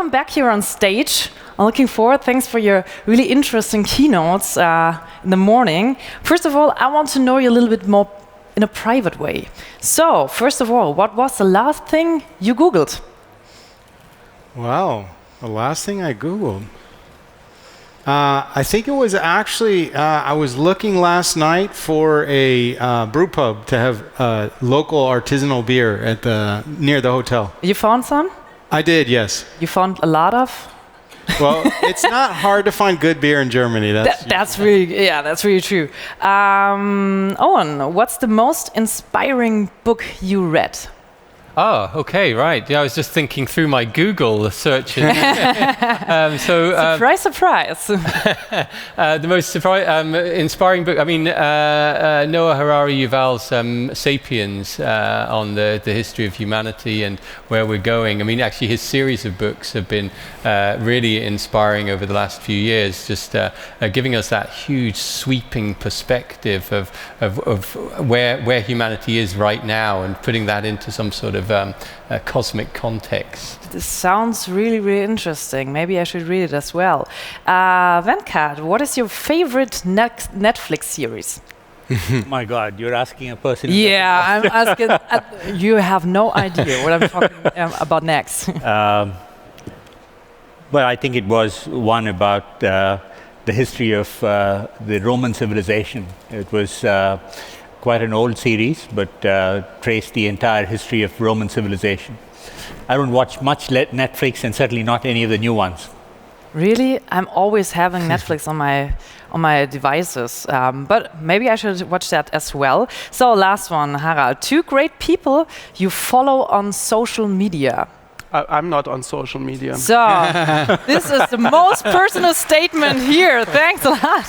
welcome back here on stage. I'm looking forward. Thanks for your really interesting keynotes in the morning. First of all, I want to know you a little bit more in a private way. So, first of all, what was the last thing you Googled? Wow, the last thing I Googled. I think it was actually, I was looking last night for a brew pub to have local artisanal beer at near the hotel. You found some? I did, yes. You found a lot of? Well, it's not hard to find good beer in Germany. That's really true. Owen, what's the most inspiring book you read? Oh, okay, right. Yeah, I was just thinking through my Google searches. Surprise, surprise. The most inspiring book, I mean, Noah Harari Yuval's *Sapiens* on the history of humanity and where we're going. I mean, actually, his series of books have been really inspiring over the last few years, just giving us that huge, sweeping perspective of where humanity is right now and putting that into some sort of cosmic context. This sounds really, really interesting. Maybe I should read it as well. Venkat, what is your favorite Netflix series? My God, you're asking a person. Yeah, I'm asking. You have no idea what I'm talking about next. Well, I think it was one about the history of the Roman civilization. It was quite an old series, but traced the entire history of Roman civilization. I don't watch much Netflix, and certainly not any of the new ones. Really? I'm always having Netflix on my devices, but maybe I should watch that as well. So last one, Harald. 2 great people you follow on social media. I'm not on social media. So, this is the most personal statement here. Thanks a lot.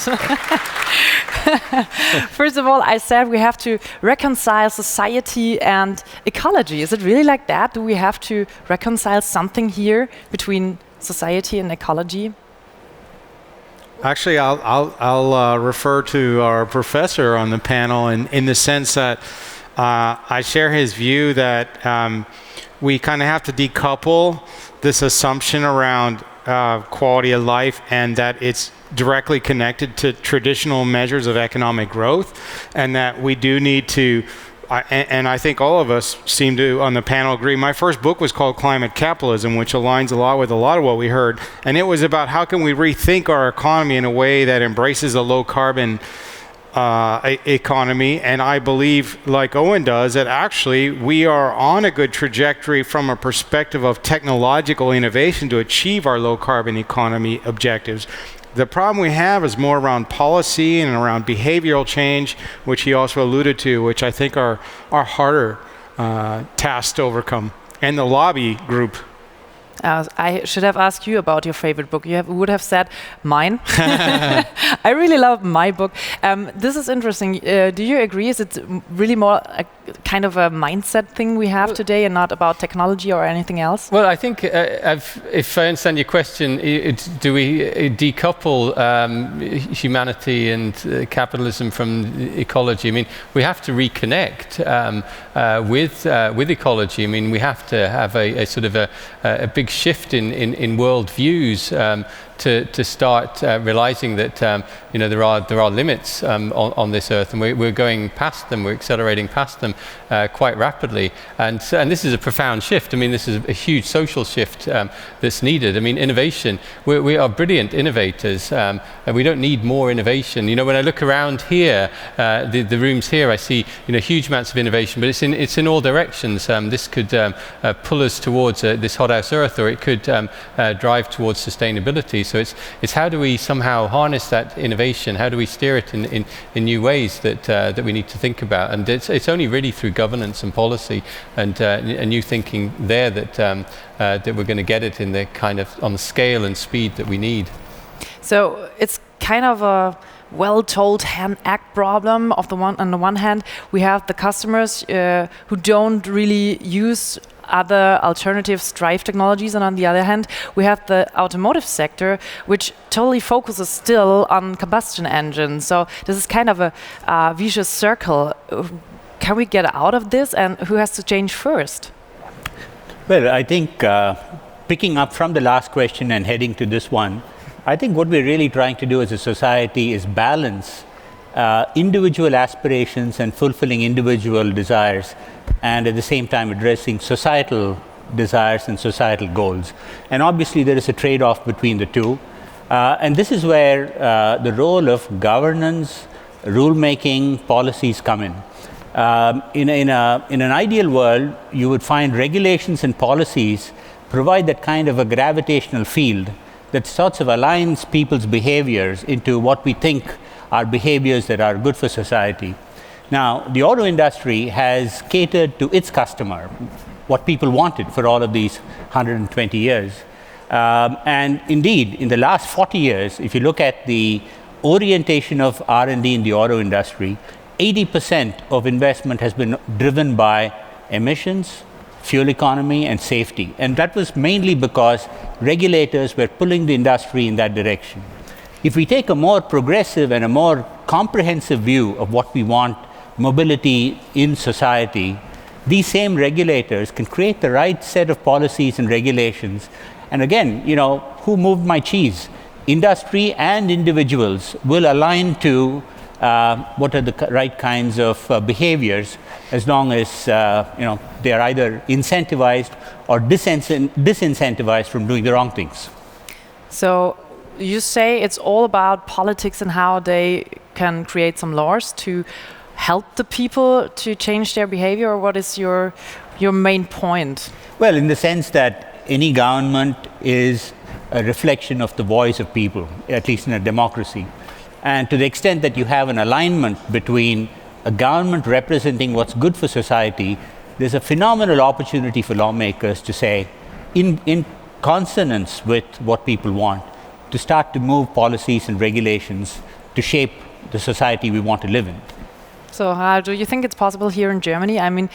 First of all, I said we have to reconcile society and ecology. Is it really like that? Do we have to reconcile something here between society and ecology? Actually, I'll refer to our professor on the panel in the sense that I share his view that we kind of have to decouple this assumption around quality of life and that it's directly connected to traditional measures of economic growth, and that we do need to, and I think all of us seem to on the panel agree. My first book was called Climate Capitalism, which aligns a lot with a lot of what we heard, and it was about how can we rethink our economy in a way that embraces a low carbon economy. And I believe, like Owen does, that actually we are on a good trajectory from a perspective of technological innovation to achieve our low carbon economy objectives. The problem we have is more around policy and around behavioral change, which he also alluded to, which I think are harder tasks to overcome. And the lobby group. I should have asked you about your favorite book. You would have said mine. I really love my book. This is interesting. Do you agree? Is it really more a kind of a mindset thing we have today and not about technology or anything else? Well, I think if I understand your question, do we decouple humanity and capitalism from ecology? I mean, we have to reconnect with ecology. I mean, we have to have a sort of a big shift in world views to start realizing that there are limits on this earth, and we're going past them. We're accelerating past them quite rapidly, and this is a profound shift. I mean, this is a huge social shift that's needed. I mean, innovation. We are brilliant innovators, and we don't need more innovation. You know, when I look around here, the rooms here, I see huge amounts of innovation, but it's in all directions. This could pull us towards this hothouse Earth, or it could drive towards sustainability. So it's how do we somehow harness that innovation? How do we steer it in new ways that we need to think about? And it's only really through governance and policy and new thinking there that we're going to get it in the kind of on the scale and speed that we need. So it's kind of a well-told hand-act problem. On the one hand, we have the customers who don't really use other alternatives drive technologies, and on the other hand, we have the automotive sector, which totally focuses still on combustion engines. So this is kind of a vicious circle. Can we get out of this, and who has to change first? Well, I think picking up from the last question and heading to this one, I think what we're really trying to do as a society is balance individual aspirations and fulfilling individual desires, and at the same time addressing societal desires and societal goals. And obviously there is a trade-off between the two. And this is where the role of governance, rulemaking, policies come in. In an ideal world, you would find regulations and policies provide that kind of a gravitational field that sorts of aligns people's behaviors into what we think are behaviors that are good for society. Now, the auto industry has catered to its customer, what people wanted for all of these 120 years. And indeed, in the last 40 years, if you look at the orientation of R&D in the auto industry, 80% of investment has been driven by emissions, fuel economy, and safety. And that was mainly because regulators were pulling the industry in that direction. If we take a more progressive and a more comprehensive view of what we want mobility in society, these same regulators can create the right set of policies and regulations. And again, you know, who moved my cheese? Industry and individuals will align to what are the right kinds of behaviors, as long as you know, they are either incentivized or disincentivized from doing the wrong things. So you say it's all about politics and how they can create some laws to help the people to change their behavior, or what is your main point? Well, in the sense that any government is a reflection of the voice of people, at least in a democracy. And to the extent that you have an alignment between a government representing what's good for society, there's a phenomenal opportunity for lawmakers to say, in consonance with what people want, to start to move policies and regulations to shape the society we want to live in. So how do you think it's possible here in Germany? I mean,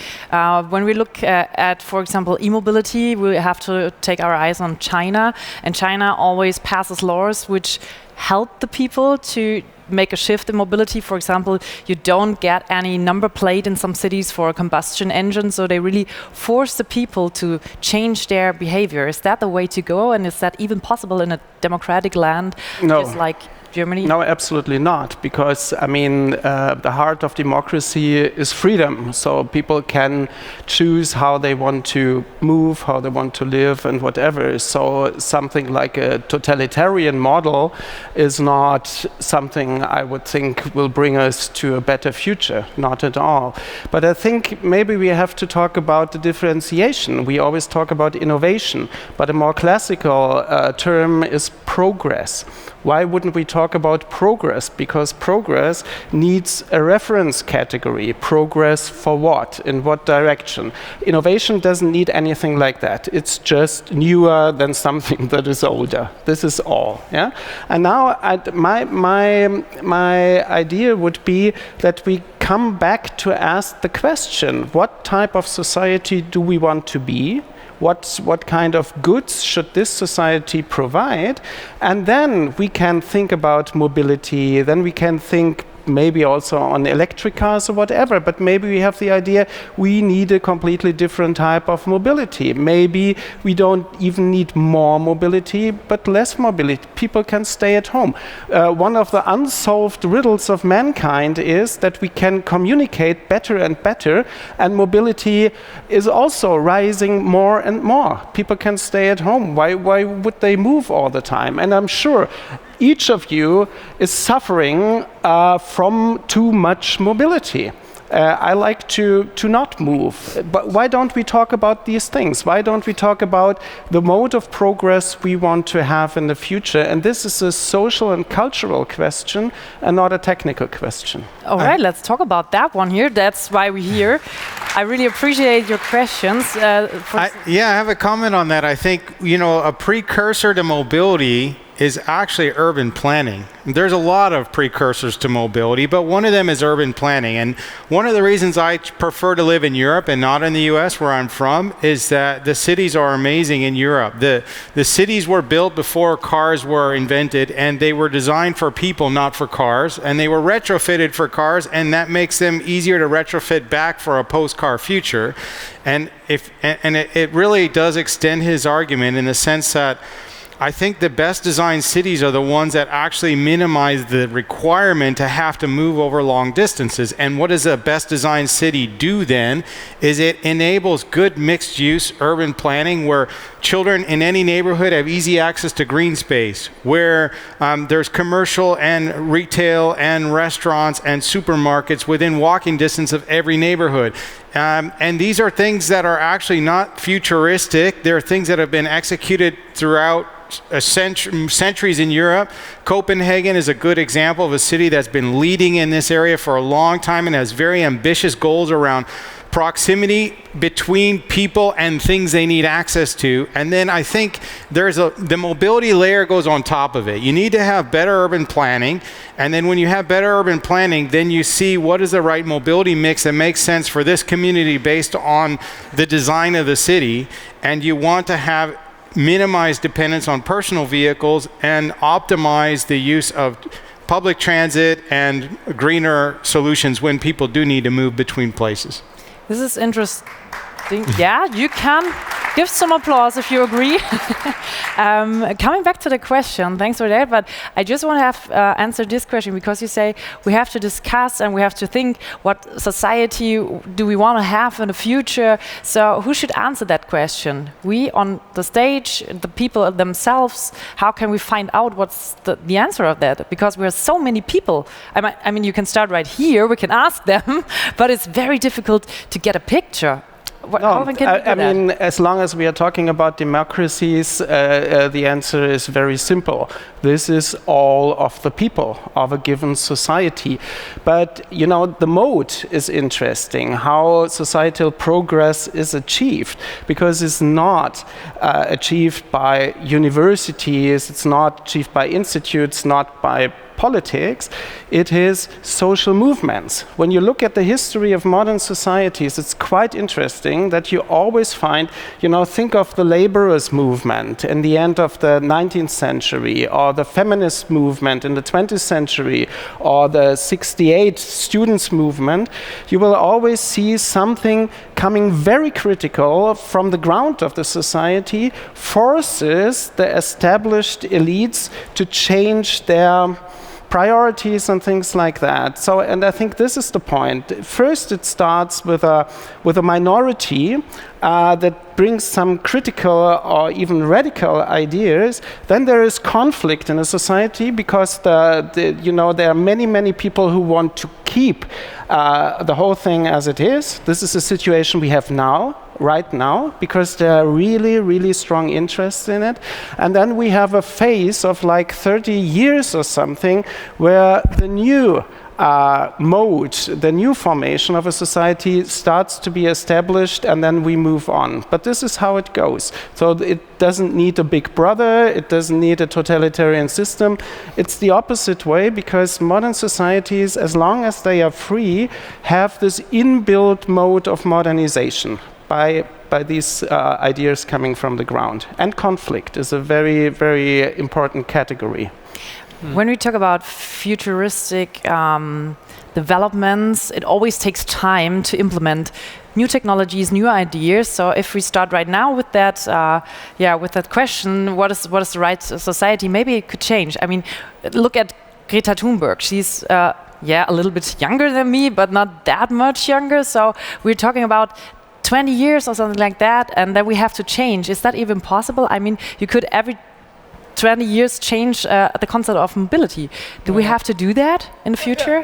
when we look at, for example, e-mobility, we have to take our eyes on China, and China always passes laws which help the people to make a shift in mobility. For example, you don't get any number plate in some cities for a combustion engine, so they really force the people to change their behavior. Is that the way to go, and is that even possible in a democratic land just like Germany? No, absolutely not, because I mean, the heart of democracy is freedom. So people can choose how they want to move, how they want to live, and whatever. So something like a totalitarian model is not something I would think will bring us to a better future, not at all. But I think maybe we have to talk about the differentiation. We always talk about innovation, but a more classical term is progress. Why wouldn't we talk about progress? Because progress needs a reference category. Progress for what? In what direction? Innovation doesn't need anything like that. It's just newer than something that is older. This is all. Yeah. And now my idea would be that we come back to ask the question: what type of society do we want to be? What kind of goods should this society provide? And then we can think about mobility, then we can think maybe also on electric cars or whatever, but maybe we have the idea we need a completely different type of mobility. Maybe we don't even need more mobility, but less mobility. People can stay at home. One of the unsolved riddles of mankind is that we can communicate better and better, and mobility is also rising more and more. People can stay at home. Why would they move all the time? And I'm sure each of you is suffering from too much mobility. I like to not move. But why don't we talk about these things? Why don't we talk about the mode of progress we want to have in the future? And this is a social and cultural question and not a technical question. All right, let's talk about that one here. That's why we're here. I really appreciate your questions. I have a comment on that. I think, you know, a precursor to mobility is actually urban planning. There's a lot of precursors to mobility, but one of them is urban planning. And one of the reasons I prefer to live in Europe and not in the US, where I'm from, is that the cities are amazing in Europe. The cities were built before cars were invented, and they were designed for people, not for cars, and they were retrofitted for cars, and that makes them easier to retrofit back for a post-car future. And it really does extend his argument in the sense that I think the best designed cities are the ones that actually minimize the requirement to have to move over long distances. And what does a best designed city do then is it enables good mixed use urban planning where children in any neighborhood have easy access to green space, where there's commercial and retail and restaurants and supermarkets within walking distance of every neighborhood. And these are things that are actually not futuristic. They're things that have been executed throughout centuries in Europe. Copenhagen is a good example of a city that's been leading in this area for a long time and has very ambitious goals around proximity between people and things they need access to. And then I think the mobility layer goes on top of it. You need to have better urban planning. And then when you have better urban planning, then you see what is the right mobility mix that makes sense for this community based on the design of the city. And you want to have minimize dependence on personal vehicles and optimize the use of public transit and greener solutions when people do need to move between places. This is interesting. Yeah, you can give some applause if you agree. Coming back to the question, thanks for that, but I just want to have answered this question because you say we have to discuss and we have to think what society do we want to have in the future. So who should answer that question? We on the stage, the people themselves, how can we find out what's the answer of that? Because we're so many people. I mean, you can start right here, we can ask them, but it's very difficult to get a picture. I mean, as long as we are talking about democracies, the answer is very simple. This is all of the people of a given society. But, you know, the mode is interesting, how societal progress is achieved, because it's not achieved by universities, it's not achieved by institutes, not by politics, it is social movements. When you look at the history of modern societies, it's quite interesting that you always find, you know, think of the laborers' movement in the end of the 19th century, or the feminist movement in the 20th century, or the 68 students' movement. You will always see something coming very critical from the ground of the society, forces the established elites to change their priorities and things like that. So, and I think this is the point. First, it starts with a minority that brings some critical or even radical ideas. Then there is conflict in a society because you know, there are many people who want to keep the whole thing as it is. This is a situation we have now, right now, because there are really strong interests in it. And then we have a phase of like 30 years or something where the new mode, the new formation of a society starts to be established, and then we move on. But this is how it goes. So it doesn't need a big brother, it doesn't need a totalitarian system. It's the opposite way, because modern societies, as long as they are free, have this inbuilt mode of modernization by these ideas coming from the ground. And conflict is a very important category. When we talk about futuristic developments, it always takes time to implement new technologies, new ideas. So if we start right now with that, with that question, what is the right society? Maybe it could change. I mean, look at Greta Thunberg. She's a little bit younger than me, but not that much younger. So we're talking about 20 years or something like that, and then we have to change. Is that even possible? I mean, you could every 20 years change the concept of mobility. Do we have to do that? in the future?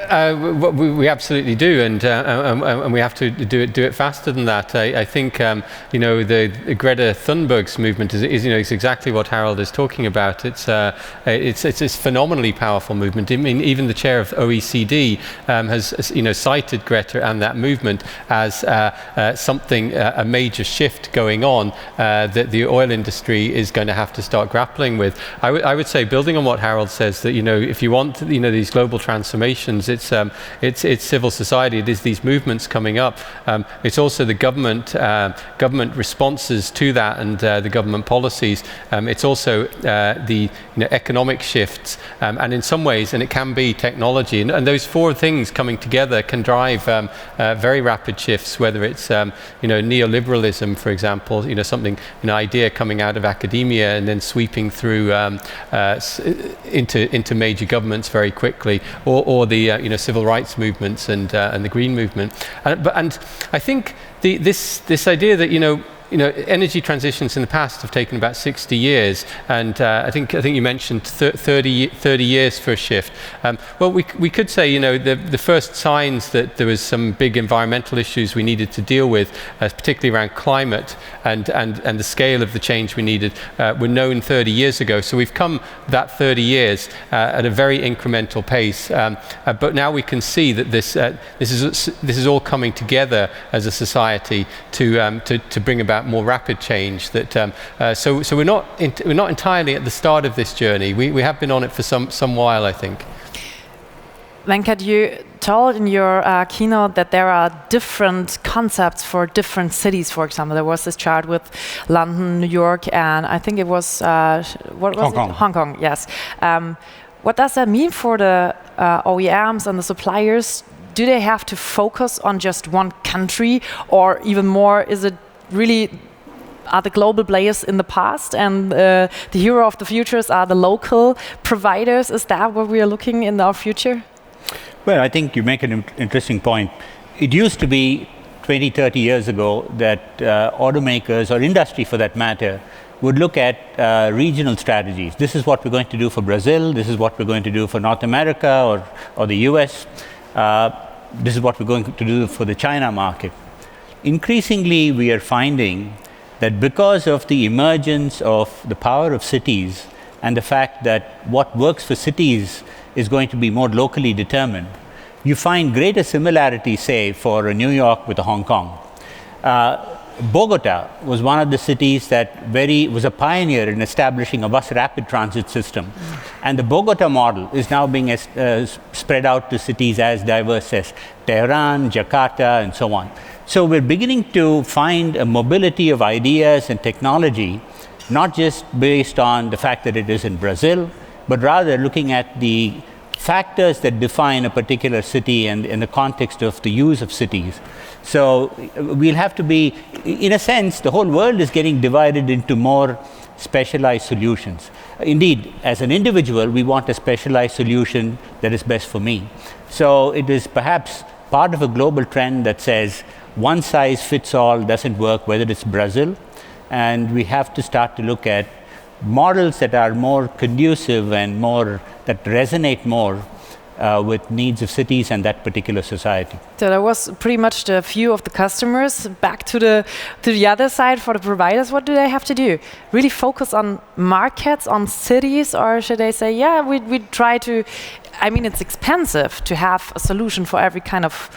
We absolutely do, and we have to do it faster than that. I think the Greta Thunberg's movement is exactly what Harold is talking about. It's a phenomenally powerful movement. I mean, even the chair of OECD has cited Greta and that movement as a major shift going on that the oil industry is going to have to start grappling with. I would say, building on what Harold says, that if you want these global transformations, it's civil society, it is these movements coming up. It's also the government responses to that and the government policies. It's also the economic shifts, and in some ways, and it can be technology, and those four things coming together can drive very rapid shifts. Whether it's neoliberalism, for example, something, an idea coming out of academia and then sweeping through into major governments very quickly, or the civil rights movements and the green movement. And I think this idea that energy transitions in the past have taken about 60 years, and I think you mentioned 30 years for a shift. Well, we could say the first signs that there was some big environmental issues we needed to deal with, particularly around climate and the scale of the change we needed, were known 30 years ago. So we've come that 30 years at a very incremental pace, but now we can see that this is all coming together as a society to bring about more rapid change. So we're not entirely at the start of this journey. We have been on it for some while, I think. Venkat, you told in your keynote that there are different concepts for different cities. For example, there was this chart with London, New York, and I think it was Hong Kong. Hong Kong, yes. What does that mean for the OEMs and the suppliers? Do they have to focus on just one country, or even more, is it really, are the global players in the past and the hero of the futures are the local providers? Is that what we are looking in our future? Well, I think you make an interesting point. It used to be 20, 30 years ago that automakers, or industry for that matter, would look at regional strategies. This is what we're going to do for Brazil, this is what we're going to do for North America or the US, this is what we're going to do for the China market. Increasingly, we are finding that because of the emergence of the power of cities and the fact that what works for cities is going to be more locally determined, you find greater similarity, say, for New York with Hong Kong. Bogota was one of the cities that was a pioneer in establishing a bus rapid transit system. And the Bogota model is now being spread out to cities as diverse as Tehran, Jakarta, and so on. So we're beginning to find a mobility of ideas and technology, not just based on the fact that it is in Brazil, but rather looking at the factors that define a particular city and in the context of the use of cities. So we'll have to be, in a sense, the whole world is getting divided into more specialized solutions. Indeed, as an individual, we want a specialized solution that is best for me. So it is perhaps part of a global trend that says one size fits all doesn't work, whether it's Brazil, and we have to start to look at models that are more conducive and that resonate more with needs of cities and that particular society. So that was pretty much the view of the customers. Back to the other side for the providers, what do they have to do? Really focus on markets, on cities, or should they say, yeah, we try to, I mean, it's expensive to have a solution for every kind of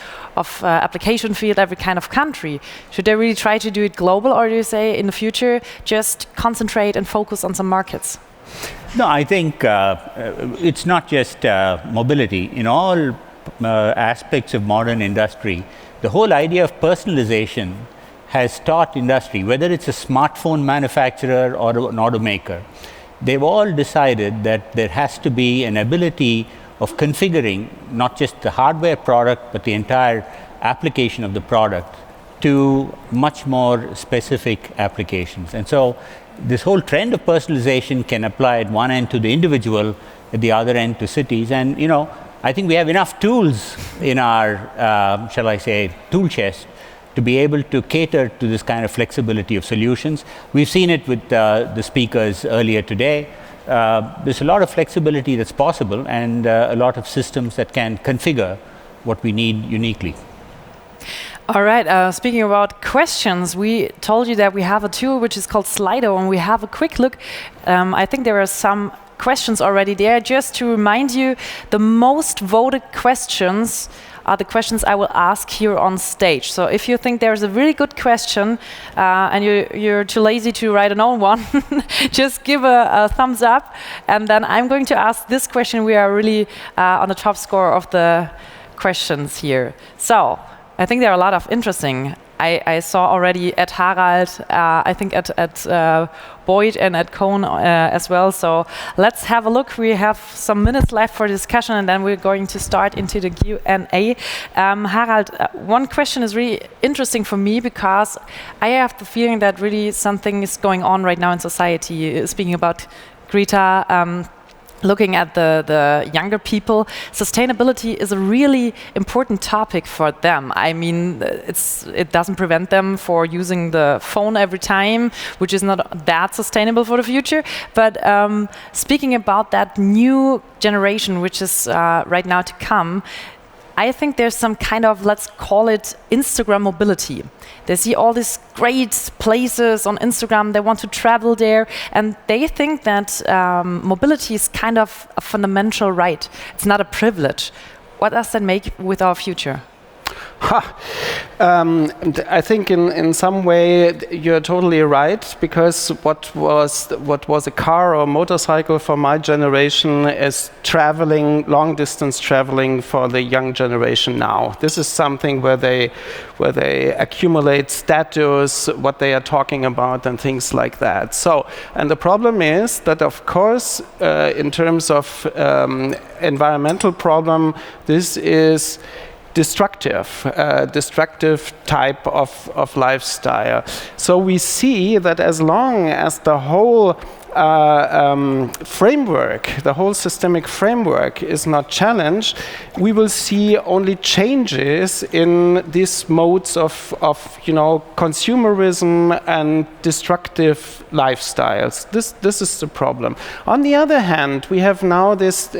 application field, every kind of country. Should they really try to do it global, or do you say in the future just concentrate and focus on some markets? No, I think it's not just mobility. In all aspects of modern industry, the whole idea of personalization has taught industry, whether it's a smartphone manufacturer or an automaker, they've all decided that there has to be an ability of configuring not just the hardware product, but the entire application of the product to much more specific applications. And so this whole trend of personalization can apply at one end to the individual, at the other end to cities. And I think we have enough tools in our, shall I say, tool chest to be able to cater to this kind of flexibility of solutions. We've seen it with the speakers earlier today. there's a lot of flexibility that's possible, and a lot of systems that can configure what we need uniquely. All right, speaking about questions, we told you that we have a tool which is called Slido, and we have a quick look. I think there are some questions already there. Just to remind you, the most voted questions are the questions I will ask here on stage. So if you think there's a really good question and you're too lazy to write an own one, just give a thumbs up, and then I'm going to ask this question. We are really on the top score of the questions here. So I think there are a lot of interesting. I saw already at Harald, I think at Boyd and at Cohn as well. So let's have a look. We have some minutes left for discussion, and then we're going to start into the Q&A. Harald, one question is really interesting for me, because I have the feeling that really something is going on right now in society. Speaking about Greta, looking at the younger people, sustainability is a really important topic for them. I mean, it doesn't prevent them for using the phone every time, which is not that sustainable for the future. But speaking about that new generation, which is right now to come, I think there's some kind of, let's call it Instagram mobility. They see all these great places on Instagram, they want to travel there, and they think that mobility is kind of a fundamental right. It's not a privilege. What does that make with our future? I think in some way you're totally right, because what was a car or a motorcycle for my generation is traveling, long distance traveling for the young generation now. This is something where they accumulate status, what they are talking about, and things like that. So, and the problem is that, of course, in terms of environmental problem, this is destructive type of lifestyle. So we see that as long as the whole framework, the whole systemic framework is not challenged, we will see only changes in these modes of consumerism and destructive lifestyles. This is the problem. On the other hand, we have now this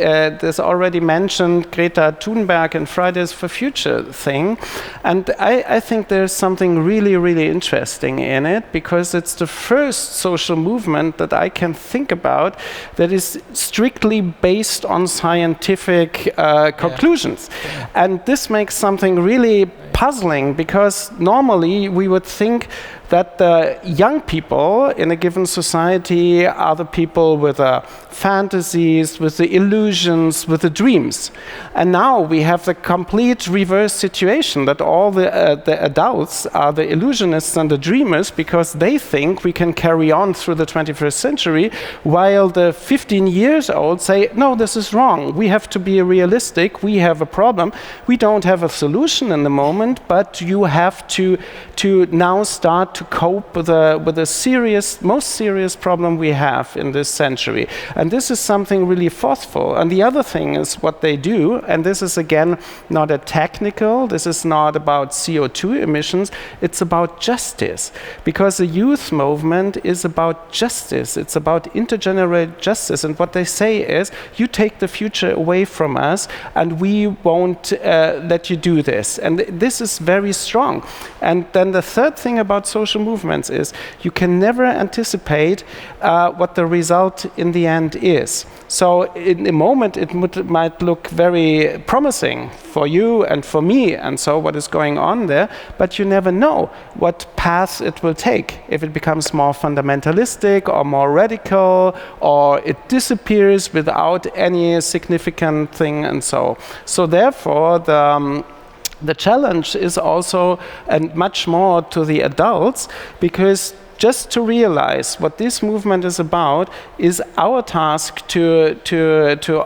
already mentioned Greta Thunberg and Fridays for Future thing, and I think there's something really, really interesting in it, because it's the first social movement that I can think about that is strictly based on scientific conclusions. Yeah. And this makes something really puzzling, because normally we would think that the young people in a given society are the people with the fantasies, with the illusions, with the dreams. And now we have the complete reverse situation, that all the adults are the illusionists and the dreamers, because they think we can carry on through the 21st century, while the 15 years old say, no, this is wrong. We have to be realistic. We have a problem. We don't have a solution in the moment, but you have to now start to cope with the most serious problem we have in this century. And this is something really forceful. And the other thing is what they do, and this is again not a technical, this is not about CO2 emissions, it's about justice. Because the youth movement is about justice, it's about intergenerational justice. And what they say is, you take the future away from us and we won't let you do this. And this is very strong. And then the third thing about social movements is you can never anticipate what the result in the end is. So in a moment it might look very promising for you and for me, and so what is going on there, but you never know what path it will take. If it becomes more fundamentalistic or more radical, or it disappears without any significant thing, and so therefore the challenge is also, and much more to the adults, because just to realize what this movement is about is our task to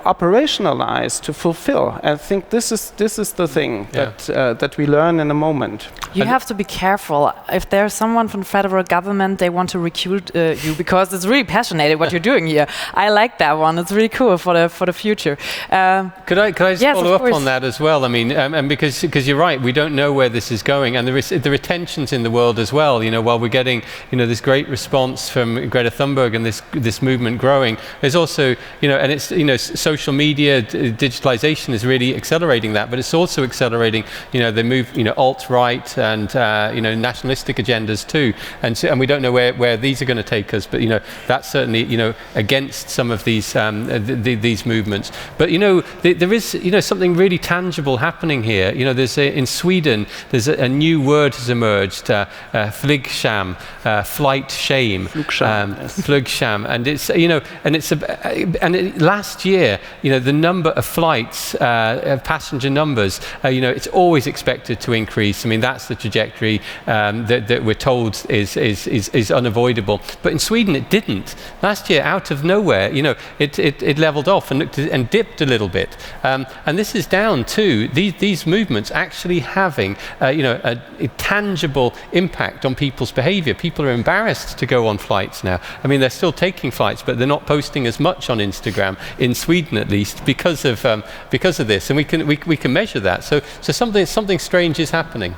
operationalize, to fulfill. I think this is the thing that we learn in a moment. You have to be careful. If there's someone from the federal government, they want to recruit you, because it's really passionate what you're doing here. I like that one. It's really cool for the future. Could I just follow up on that as well? I mean, and because you're right, we don't know where this is going, and there are tensions in the world as well. While we're getting this great response from Greta Thunberg and this movement growing. There's also, and it's, social media, digitalization is really accelerating that, but it's also accelerating, they move, alt-right and, nationalistic agendas too. And we don't know where these are going to take us, but, that's certainly, against some of these movements. But, there is, something really tangible happening here. There's in Sweden, there's a new word has emerged, flygskam, flight shame, flygskam, and it's last year, the number of flights, passenger numbers, it's always expected to increase. I mean, that's the trajectory that we're told is unavoidable. But in Sweden, it didn't. Last year, out of nowhere, it leveled off and dipped a little bit. And this is down to these movements actually having, a tangible impact on people's behavior. People are embarrassed to go on flights now. I mean, they're still taking flights, but they're not posting as much on Instagram, in Sweden at least, because of this. And we can measure that. So something strange is happening.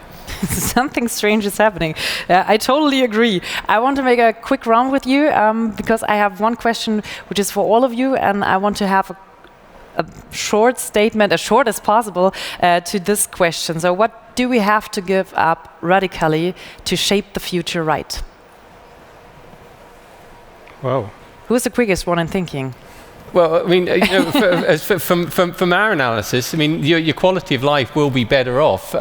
Something strange is happening. I totally agree. I want to make a quick round with you because I have one question which is for all of you, and I want to have a short statement, as short as possible, to this question. So what do we have to give up radically to shape the future right? Whoa. Who's the quickest one in thinking? Well, I mean, from our analysis, I mean, your quality of life will be better off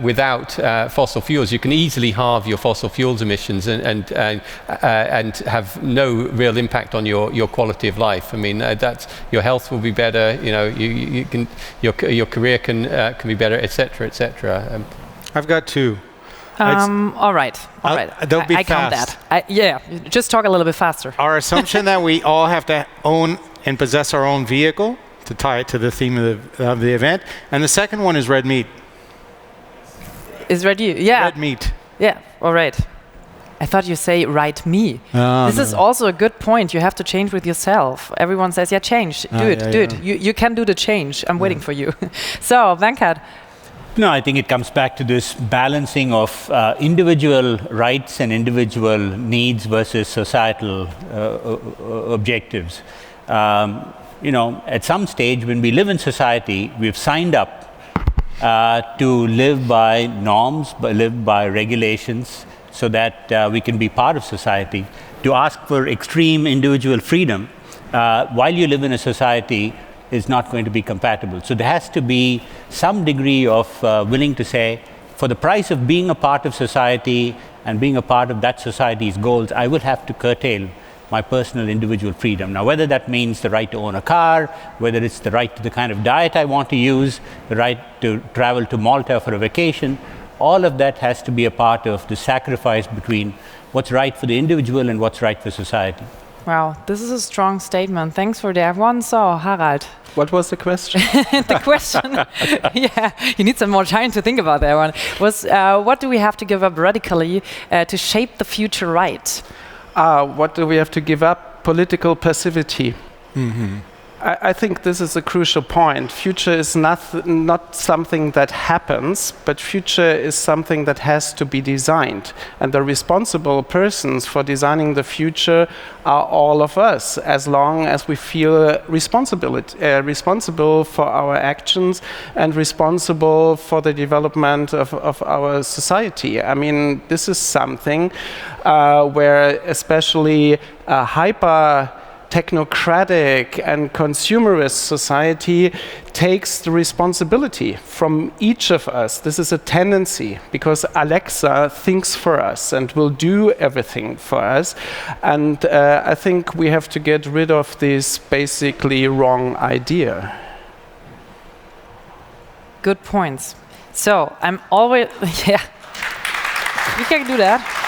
without fossil fuels. You can easily halve your fossil fuels emissions and have no real impact on your quality of life. I mean, that's your health will be better. You can your career can be better, etc., etc. I've got two. All right. They'll be I count fast. that. Just talk a little bit faster. Our assumption that we all have to own and possess our own vehicle, to tie it to the theme of the event. And the second one is red meat. Is red you? Yeah. Red meat. Yeah, all right. I thought you say right me. Oh, this is also a good point. You have to change with yourself. Everyone says, yeah, change. Do it. You can do the change. I'm waiting for you. So, Venkat. No, I think it comes back to this balancing of individual rights and individual needs versus societal objectives. At some stage when we live in society, we've signed up to live by norms, live by regulations, so that we can be part of society. To ask for extreme individual freedom while you live in a society is not going to be compatible. So there has to be some degree of willing to say, for the price of being a part of society and being a part of that society's goals, I will have to curtail my personal individual freedom. Now, whether that means the right to own a car, whether it's the right to the kind of diet I want to use, the right to travel to Malta for a vacation, all of that has to be a part of the sacrifice between what's right for the individual and what's right for society. Wow, this is a strong statement. Thanks for that one. So, Harald. What was the question? The question, yeah, you need some more time to think about that one, was what do we have to give up radically to shape the future right? What do we have to give up? Political passivity. Mm-hmm. I think this is a crucial point. Future is not something that happens, but future is something that has to be designed. And the responsible persons for designing the future are all of us, as long as we feel responsible for our actions and responsible for the development of our society. I mean, this is something where especially hyper technocratic and consumerist society takes the responsibility from each of us. This is a tendency because Alexa thinks for us and will do everything for us. And I think we have to get rid of this basically wrong idea. Good points. So I'm always, yeah, we can do that.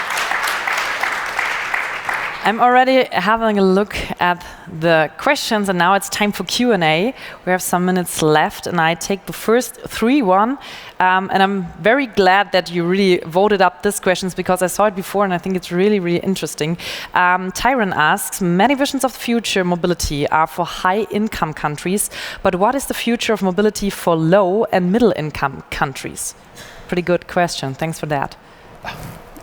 I'm already having a look at the questions, and now it's time for Q&A. We have some minutes left, and I take the first one. And I'm very glad that you really voted up these questions because I saw it before, and I think it's really, really interesting. Tyron asks, many visions of the future mobility are for high-income countries, but what is the future of mobility for low- and middle-income countries? Pretty good question. Thanks for that.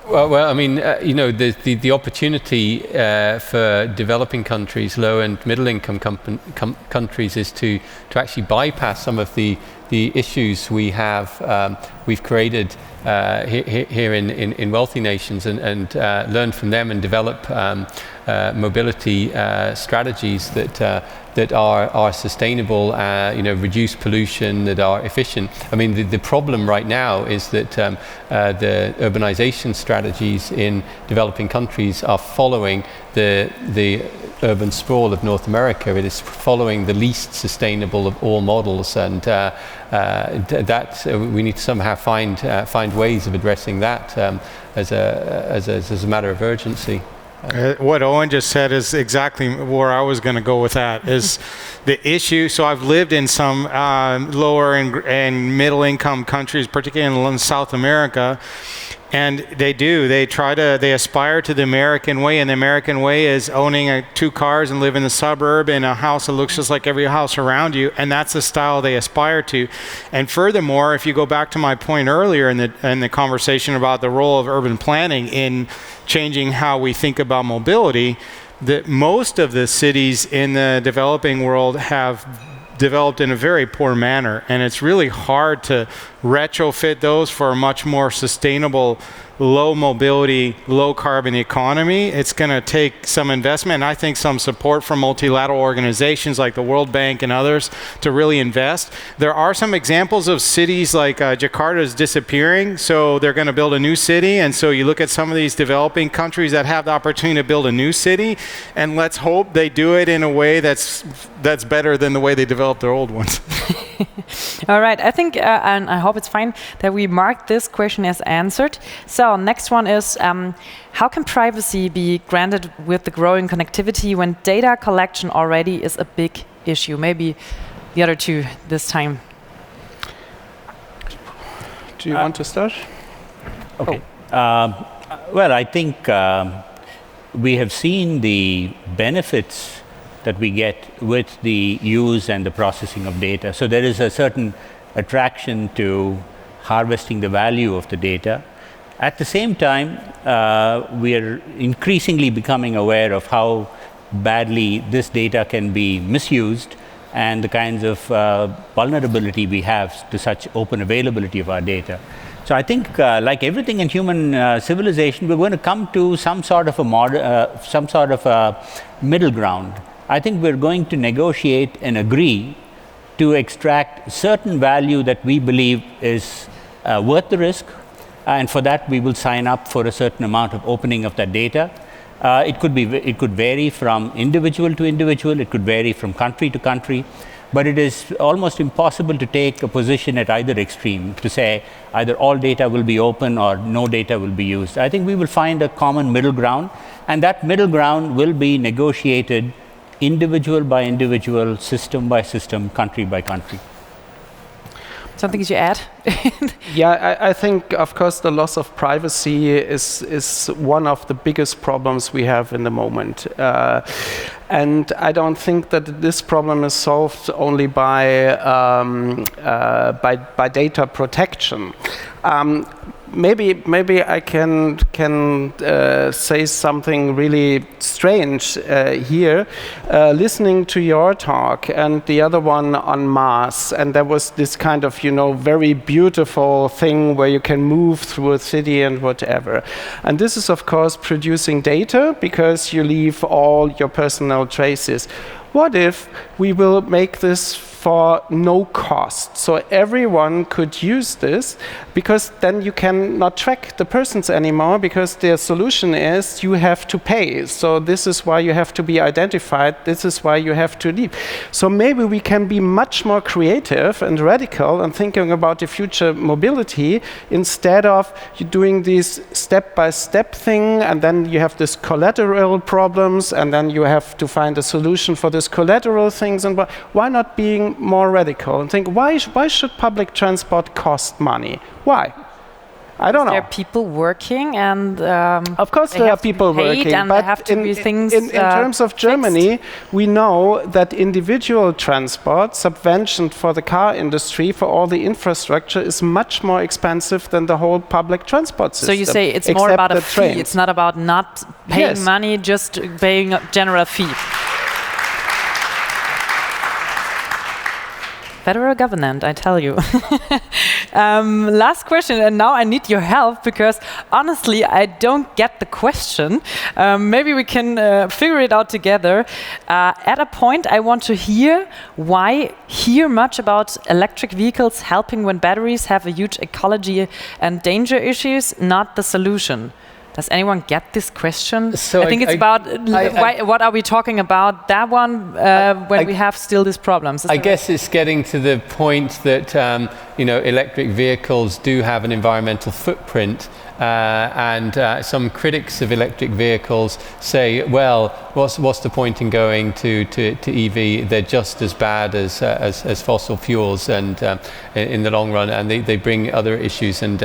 Well, I mean, the opportunity for developing countries, low and middle-income countries, is to actually bypass some of the issues we've created here in wealthy nations, and learn from them and develop mobility strategies that are sustainable, reduce pollution, that are efficient. I mean, the problem right now is that the urbanization strategies in developing countries are following the urban sprawl of North America. It is following the least sustainable of all models, and that we need to somehow find ways of addressing that as a matter of urgency. What Owen just said is exactly where I was going to go with that, is the issue. So I've lived in some lower and middle income countries, particularly in South America, and they aspire to the American way, and the American way is owning 2 cars and live in the suburb in a house that looks just like every house around you, and that's the style they aspire to. And furthermore, if you go back to my point earlier in the conversation about the role of urban planning in changing how we think about mobility, that most of the cities in the developing world have developed in a very poor manner, and it's really hard to retrofit those for a much more sustainable, low mobility, low carbon economy. It's going to take some investment, and I think some support from multilateral organizations like the World Bank and others to really invest. There are some examples of cities like Jakarta is disappearing, so they're going to build a new city, and so you look at some of these developing countries that have the opportunity to build a new city, and let's hope they do it in a way that's better than the way they developed their old ones. All right, I think, and I hope it's fine that we mark this question as answered. So next one is, how can privacy be granted with the growing connectivity when data collection already is a big issue? Maybe the other two this time. Do you want to start? Okay. Well, I think we have seen the benefits that we get with the use and the processing of data. So there is a certain attraction to harvesting the value of the data. At the same time, we are increasingly becoming aware of how badly this data can be misused and the kinds of vulnerability we have to such open availability of our data. So I think, like everything in human civilization, we're going to come to some sort of a middle ground. I think we're going to negotiate and agree to extract certain value that we believe is worth the risk, and for that we will sign up for a certain amount of opening of that data. It could vary from individual to individual, it could vary from country to country, but it is almost impossible to take a position at either extreme, to say either all data will be open or no data will be used. I think we will find a common middle ground, and that middle ground will be negotiated individual by individual, system by system, country by country. Something to add? Yeah, I think, of course, the loss of privacy is one of the biggest problems we have in the moment. And I don't think that this problem is solved only by data protection. Maybe I can say something really strange here. Listening to your talk and the other one on Mars, and there was this kind of, very beautiful thing where you can move through a city and whatever. And this is, of course, producing data because you leave all your personal traces. What if we will make this for no cost? So everyone could use this, because then you cannot track the persons anymore, because the solution is you have to pay. So this is why you have to be identified. This is why you have to leave. So maybe we can be much more creative and radical and thinking about the future mobility, instead of you doing this step-by-step thing, and then you have this collateral problems, and then you have to find a solution for this collateral things. And why not being more radical and think, why should public transport cost money? Why? I don't know. There are people working, and of course there are people working, and but there have to be things in terms of Germany, fixed. we know that individual transport, subventioned for the car industry, for all the infrastructure, is much more expensive than the whole public transport system. So you say it's more about a fee. It's not about not paying money, just paying a general fee. Federal government, I tell you. Last question, and now I need your help because honestly, I don't get the question. Maybe we can figure it out together. At a point, I want to hear much about electric vehicles helping when batteries have a huge ecology and danger issues, not the solution. Does anyone get this question? So I think it's about what are we talking about? That one when we have still these problems. I guess it's getting to the point that electric vehicles do have an environmental footprint, and some critics of electric vehicles say, well, what's the point in going to EV? They're just as bad as fossil fuels, and in the long run, and they bring other issues. And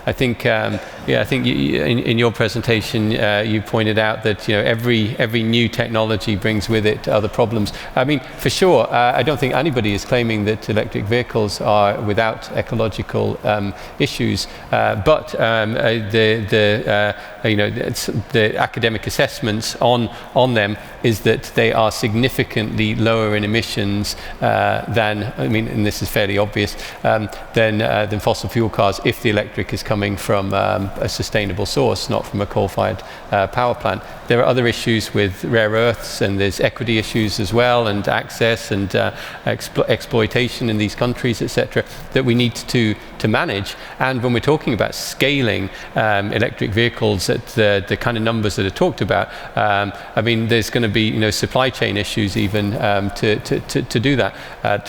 I think in your presentation you pointed out that every new technology brings with it other problems. I mean, for sure, I don't think anybody is claiming that electric vehicles are without ecological issues, but the academic assessments on them is that they are significantly lower in emissions than, and this is fairly obvious, than fossil fuel cars if the electric is coming from a sustainable source, not from a coal-fired power plant. There are other issues with rare earths, and there's equity issues as well, and access and exploitation in these countries, etc., that we need to manage. And when we're talking about scaling electric vehicles at the kind of numbers that are talked about, there's going to be supply chain issues even to do that.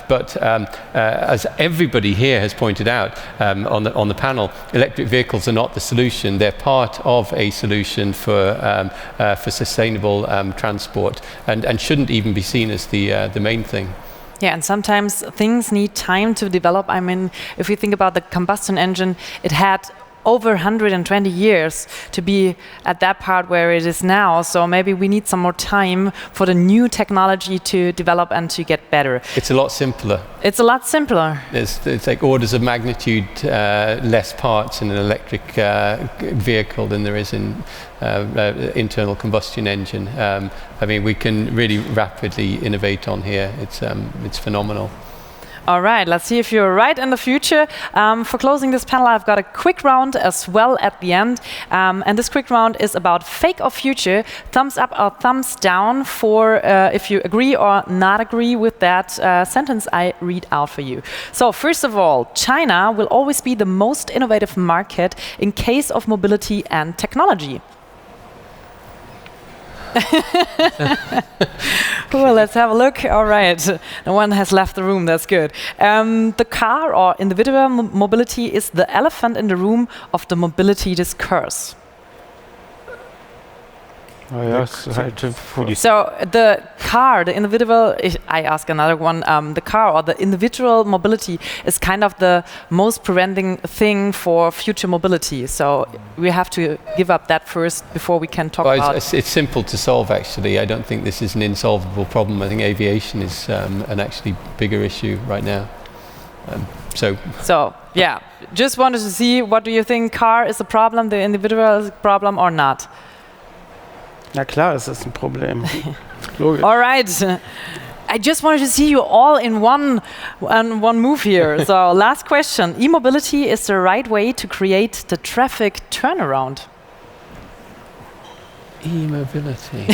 But as everybody here has pointed out on the panel, electric vehicles are not the solution. They're part of a solution for sustainable transport, and shouldn't even be seen as the main thing. Yeah, and sometimes things need time to develop. I mean, if we think about the combustion engine, it had over 120 years to be at that part where it is now. So maybe we need some more time for the new technology to develop and to get better. It's a lot simpler. It's a lot simpler. It's like orders of magnitude less parts in an electric vehicle than there is in internal combustion engine. We can really rapidly innovate on here. It's phenomenal. All right, let's see if you're right in the future. For closing this panel, I've got a quick round as well at the end. And this quick round is about fake or future, thumbs up or thumbs down for if you agree or not agree with that sentence I read out for you. So first of all, China will always be the most innovative market in case of mobility and technology. Well, let's have a look. All right, no one has left the room. That's good. The car or individual mobility is the elephant in the room of the mobility discourse. Oh, yes. So the car, the individual, I ask another one, the car or the individual mobility is kind of the most preventing thing for future mobility. So we have to give up that first before we can talk about it. It's simple to solve, actually. I don't think this is an insolvable problem. I think aviation is an actually bigger issue right now. So yeah, just wanted to see, what do you think? Car is a problem, the individual is a problem or not? Na klar, es ist ein Problem. All right. I just wanted to see you all in one move here. So last question. E-mobility is the right way to create the traffic turnaround. E-mobility.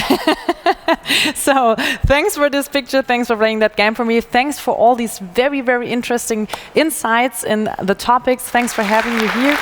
So thanks for this picture. Thanks for playing that game for me. Thanks for all these very, very interesting insights in the topics. Thanks for having you here.